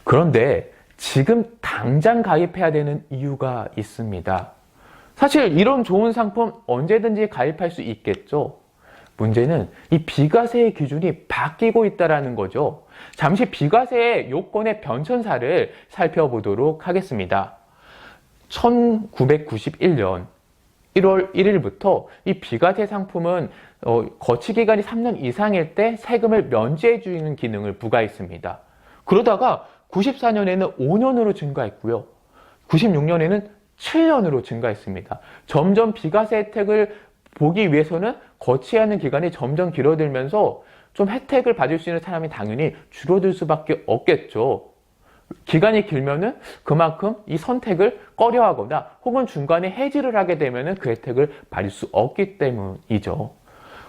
그런데 지금 당장 가입해야 되는 이유가 있습니다. 사실 이런 좋은 상품 언제든지 가입할 수 있겠죠. 문제는 이 비과세의 기준이 바뀌고 있다는 거죠. 잠시 비과세의 요건의 변천사를 살펴보도록 하겠습니다. 1991년 1월 1일부터 이 비과세 상품은 거치기간이 3년 이상일 때 세금을 면제해 주는 기능을 부과했습니다. 그러다가 94년에는 5년으로 증가했고요. 96년에는 7년으로 증가했습니다. 점점 비과세 혜택을 보기 위해서는 거치해야 하는 기간이 점점 길어들면서 좀 혜택을 받을 수 있는 사람이 당연히 줄어들 수밖에 없겠죠. 기간이 길면은 그만큼 이 선택을 꺼려하거나 혹은 중간에 해지를 하게 되면은 그 혜택을 받을 수 없기 때문이죠.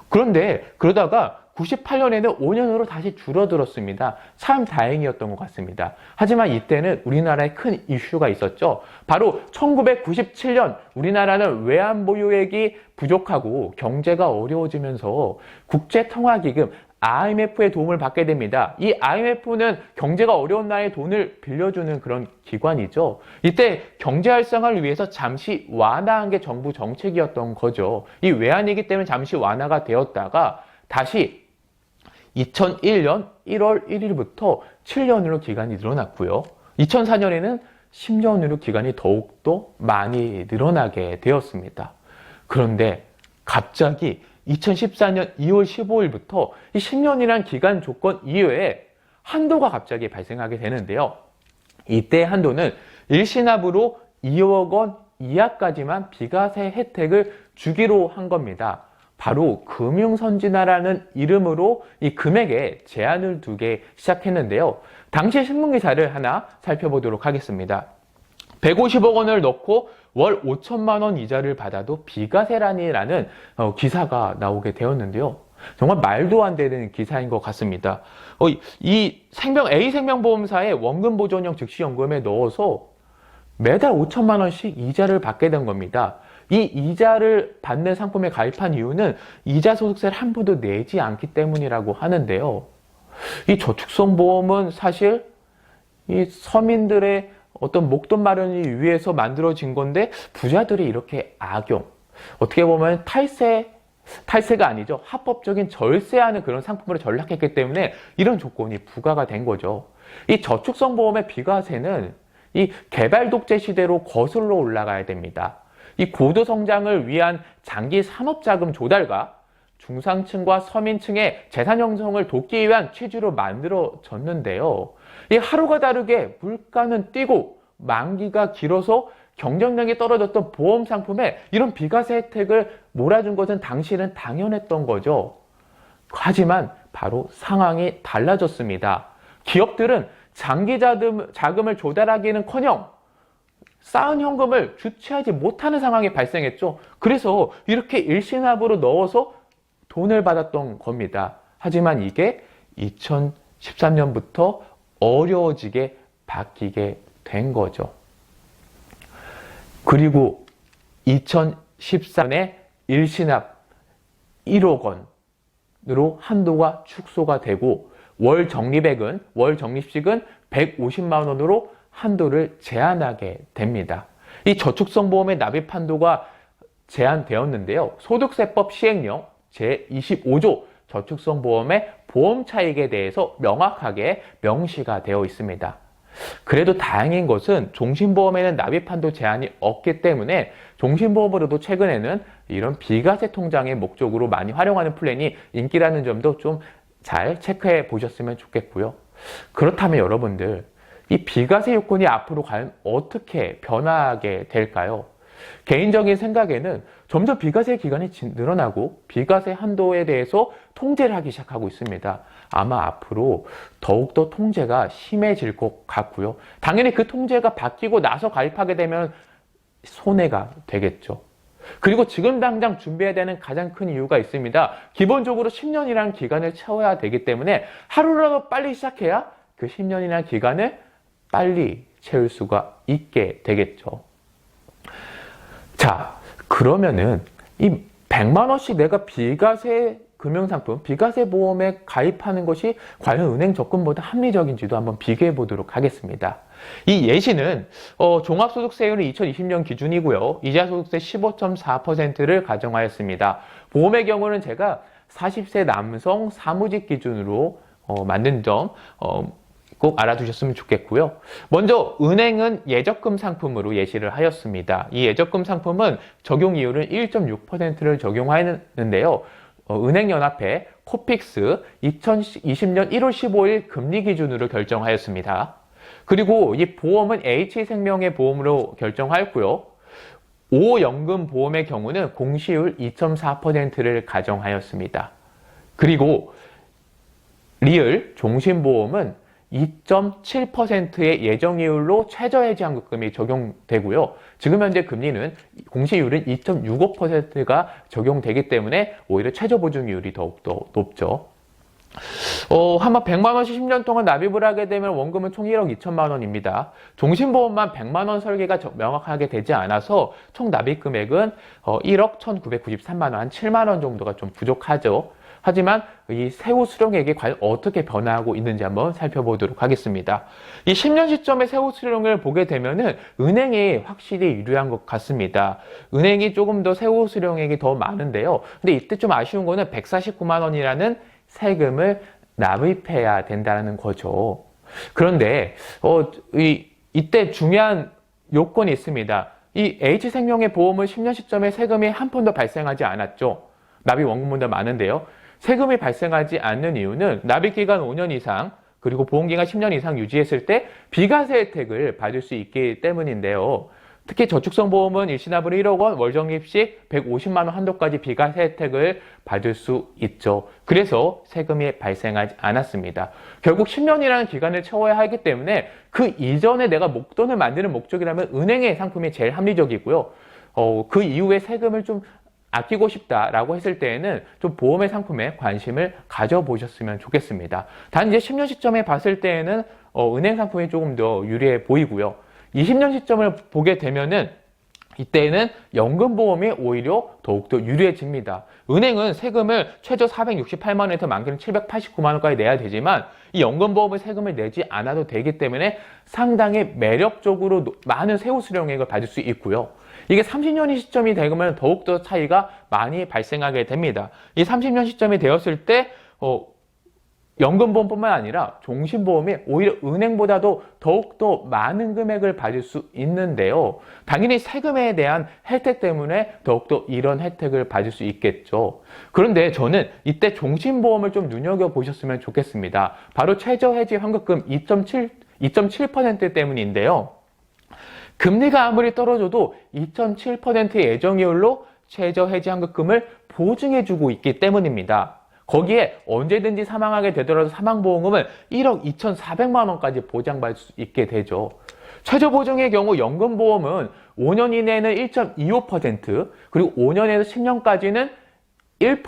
그런데 그러다가 98년에는 5년으로 다시 줄어들었습니다. 참 다행이었던 것 같습니다. 하지만 이때는 우리나라에 큰 이슈가 있었죠. 바로 1997년 우리나라는 외환보유액이 부족하고 경제가 어려워지면서 국제통화기금 IMF의 도움을 받게 됩니다. 이 IMF는 경제가 어려운 나라에 돈을 빌려주는 그런 기관이죠. 이때 경제 활성화를 위해서 잠시 완화한 게 정부 정책이었던 거죠. 이 외환위기 때문에 잠시 완화가 되었다가 다시 2001년 1월 1일부터 7년으로 기간이 늘어났고요. 2004년에는 10년으로 기간이 더욱더 많이 늘어나게 되었습니다. 그런데 갑자기 2014년 2월 15일부터 이 10년이란 기간 조건 이외에 한도가 갑자기 발생하게 되는데요. 이때 한도는 일시납으로 2억 원 이하까지만 비과세 혜택을 주기로 한 겁니다. 바로 금융선진화라는 이름으로 이 금액에 제한을 두게 시작했는데요. 당시 신문기사를 하나 살펴보도록 하겠습니다. 150억 원을 넣고 월 5천만 원 이자를 받아도 비과세라는 기사가 나오게 되었는데요. 정말 말도 안 되는 기사인 것 같습니다. 이 A생명보험사의 원금보존형 즉시연금에 넣어서 매달 5천만 원씩 이자를 받게 된 겁니다. 이 이자를 받는 상품에 가입한 이유는 이자 소득세를 한 푼도 내지 않기 때문이라고 하는데요. 이 저축성보험은 사실 이 서민들의 어떤 목돈 마련을 위해서 만들어진 건데 부자들이 이렇게 악용, 어떻게 보면 탈세가 아니죠. 합법적인 절세하는 그런 상품으로 전락했기 때문에 이런 조건이 부과가 된 거죠. 이 저축성보험의 비과세는 이 개발 독재 시대로 거슬러 올라가야 됩니다. 이 고도 성장을 위한 장기 산업자금 조달과 중상층과 서민층의 재산 형성을 돕기 위한 취지로 만들어졌는데요. 이 하루가 다르게 물가는 뛰고 만기가 길어서 경쟁력이 떨어졌던 보험 상품에 이런 비과세 혜택을 몰아준 것은 당시에는 당연했던 거죠. 하지만 바로 상황이 달라졌습니다. 기업들은 장기 자금을 조달하기는커녕 쌓은 현금을 주체하지 못하는 상황이 발생했죠. 그래서 이렇게 일시납으로 넣어서 돈을 받았던 겁니다. 하지만 이게 2013년부터 어려워지게 바뀌게 된 거죠. 그리고 2014년에 일시납 1억 원으로 한도가 축소가 되고 월 적립식은 150만 원으로 한도를 제한하게 됩니다. 이 저축성보험의 납입 한도가 제한되었는데요. 소득세법 시행령 제25조 저축성보험의 보험 차익에 대해서 명확하게 명시가 되어 있습니다. 그래도 다행인 것은 종신보험에는 납입 한도 제한이 없기 때문에 종신보험으로도 최근에는 이런 비과세 통장의 목적으로 많이 활용하는 플랜이 인기라는 점도 좀 잘 체크해 보셨으면 좋겠고요. 그렇다면 여러분들, 이 비과세 요건이 앞으로 과연 어떻게 변화하게 될까요? 개인적인 생각에는 점점 비과세 기간이 늘어나고 비과세 한도에 대해서 통제를 하기 시작하고 있습니다. 아마 앞으로 더욱더 통제가 심해질 것 같고요. 당연히 그 통제가 바뀌고 나서 가입하게 되면 손해가 되겠죠. 그리고 지금 당장 준비해야 되는 가장 큰 이유가 있습니다. 기본적으로 10년이라는 기간을 채워야 되기 때문에 하루라도 빨리 시작해야 그 10년이라는 기간을 빨리 채울 수가 있게 되겠죠. 자, 그러면은 이 100만 원씩 내가 비과세 금융상품, 비과세 보험에 가입하는 것이 과연 은행 적금보다 합리적인지도 한번 비교해 보도록 하겠습니다. 이 예시는 종합소득세율은 2020년 기준이고요. 이자소득세 15.4%를 가정하였습니다. 보험의 경우는 제가 40세 남성 사무직 기준으로 만든 점 꼭 알아두셨으면 좋겠고요. 먼저 은행은 예적금 상품으로 예시를 하였습니다. 이 예적금 상품은 적용 이율은 1.6%를 적용하였는데요. 은행연합회 코픽스 2020년 1월 15일 금리 기준으로 결정하였습니다. 그리고 이 보험은 H생명의 보험으로 결정하였고요. 5연금 보험의 경우는 공시율 2.4%를 가정하였습니다. 그리고 리을 종신보험은 2.7%의 예정이율로 최저해지환급금이 적용되고요. 지금 현재 금리는 공시율은 2.65%가 적용되기 때문에 오히려 최저보증이율이 더욱더 높죠. 한번 100만 원씩 10년 동안 납입을 하게 되면 원금은 총 1억 2천만 원입니다. 종신보험만 100만 원 설계가 명확하게 되지 않아서 총 납입 금액은 1억 1,993만 원, 한 7만 원 정도가 좀 부족하죠. 하지만 이 세후 수령액이 과연 어떻게 변화하고 있는지 한번 살펴보도록 하겠습니다. 이 10년 시점의 세후 수령을 보게 되면은 은행이 확실히 유리한 것 같습니다. 은행이 조금 더 세후 수령액이 더 많은데요. 근데 이때 좀 아쉬운 거는 149만 원이라는 세금을 납입해야 된다는 거죠. 그런데 이때 중요한 요건이 있습니다. 이 H생명의 보험은 10년 시점에 세금이 한 푼도 발생하지 않았죠. 납입 원금보다 많은데요. 세금이 발생하지 않는 이유는 납입기간 5년 이상 그리고 보험기간 10년 이상 유지했을 때 비과세 혜택을 받을 수 있기 때문인데요. 특히 저축성보험은 일시납으로 1억 원, 월적립식 150만 원 한도까지 비과세 혜택을 받을 수 있죠. 그래서 세금이 발생하지 않았습니다. 결국 10년이라는 기간을 채워야 하기 때문에 그 이전에 내가 목돈을 만드는 목적이라면 은행의 상품이 제일 합리적이고요. 그 이후에 세금을 좀 아끼고 싶다라고 했을 때에는 좀 보험의 상품에 관심을 가져보셨으면 좋겠습니다. 단 이제 10년 시점에 봤을 때에는 은행 상품이 조금 더 유리해 보이고요. 20년 시점을 보게 되면은 이때는 연금보험이 오히려 더욱더 유리해집니다. 은행은 세금을 최저 468만 원에서 많게는 789만 원까지 내야 되지만 이 연금보험은 세금을 내지 않아도 되기 때문에 상당히 매력적으로 많은 세후 수령액을 받을 수 있고요. 이게 30년이 시점이 되면 더욱더 차이가 많이 발생하게 됩니다. 이 30년 시점이 되었을 때 연금보험뿐만 아니라 종신보험이 오히려 은행보다도 더욱더 많은 금액을 받을 수 있는데요. 당연히 세금에 대한 혜택 때문에 더욱더 이런 혜택을 받을 수 있겠죠. 그런데 저는 이때 종신보험을 좀 눈여겨보셨으면 좋겠습니다. 바로 최저해지 환급금 2.7% 때문인데요. 금리가 아무리 떨어져도 2.7%의 예정이율로 최저해지 환급금을 보증해주고 있기 때문입니다. 거기에 언제든지 사망하게 되더라도 사망보험금을 1억 2,400만 원까지 보장받을 수 있게 되죠. 최저보증의 경우 연금보험은 5년 이내에는 1.25%, 그리고 5년에서 10년까지는 1%,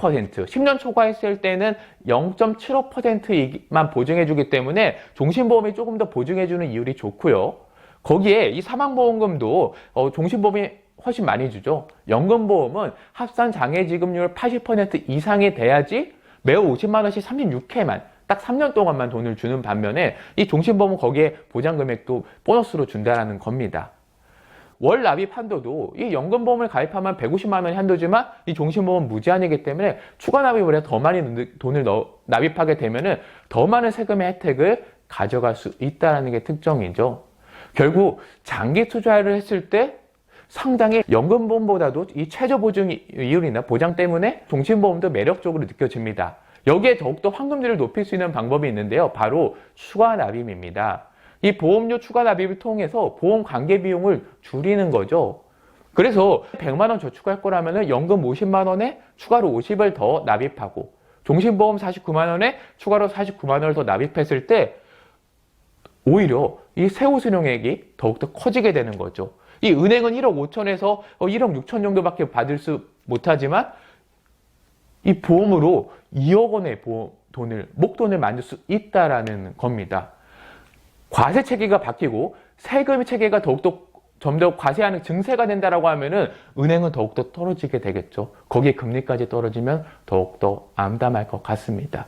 10년 초과했을 때는 0.75%만 보증해주기 때문에 종신보험이 조금 더 보증해주는 이율이 좋고요. 거기에 이 사망보험금도 종신보험이 훨씬 많이 주죠. 연금보험은 합산장애지급률 80% 이상이 돼야지 매월 50만 원씩 36회만 딱 3년 동안만 돈을 주는 반면에 이 종신보험은 거기에 보장금액도 보너스로 준다는 겁니다. 월 납입 한도도 이 연금보험을 가입하면 150만 원이 한도지만 이 종신보험은 무제한이기 때문에 추가 납입을 해서 더 많이 돈을 납입하게 되면 더 많은 세금의 혜택을 가져갈 수 있다는 게 특징이죠. 결국 장기 투자를 했을 때 상당히 연금보험보다도 이 최저보증 이율이나 보장 때문에 종신보험도 매력적으로 느껴집니다. 여기에 더욱더 환급률을 높일 수 있는 방법이 있는데요. 바로 추가 납입입니다. 이 보험료 추가 납입을 통해서 보험 관계 비용을 줄이는 거죠. 그래서 100만 원 저축할 거라면 연금 50만 원에 추가로 50을 더 납입하고 종신보험 49만 원에 추가로 49만 원을 더 납입했을 때 오히려 이 세후 수령액이 더욱더 커지게 되는 거죠. 이 은행은 1억 5천에서 1억 6천 정도밖에 받을 수 못하지만 이 보험으로 2억 원의 목돈을 만들 수 있다라는 겁니다. 과세 체계가 바뀌고 세금 체계가 더욱더 좀 더 과세하는 증세가 된다라고 하면은 은행은 더욱더 떨어지게 되겠죠. 거기에 금리까지 떨어지면 더욱더 암담할 것 같습니다.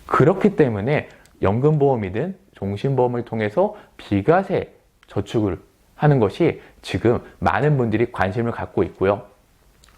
그렇기 때문에 연금보험이든 종신보험을 통해서 비과세 저축을 하는 것이 지금 많은 분들이 관심을 갖고 있고요.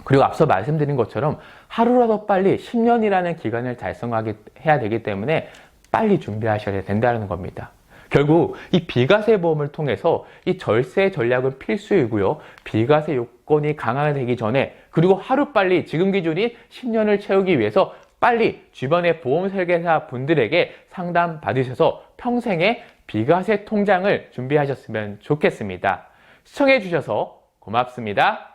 그리고 앞서 말씀드린 것처럼 하루라도 빨리 10년이라는 기간을 달성해야 되기 때문에 빨리 준비하셔야 된다는 겁니다. 결국 이 비과세 보험을 통해서 이 절세 전략은 필수이고요. 비과세 요건이 강화되기 전에 그리고 하루빨리 지금 기준이 10년을 채우기 위해서 빨리 주변의 보험 설계사 분들에게 상담 받으셔서 평생의 비과세 통장을 준비하셨으면 좋겠습니다. 시청해 주셔서 고맙습니다.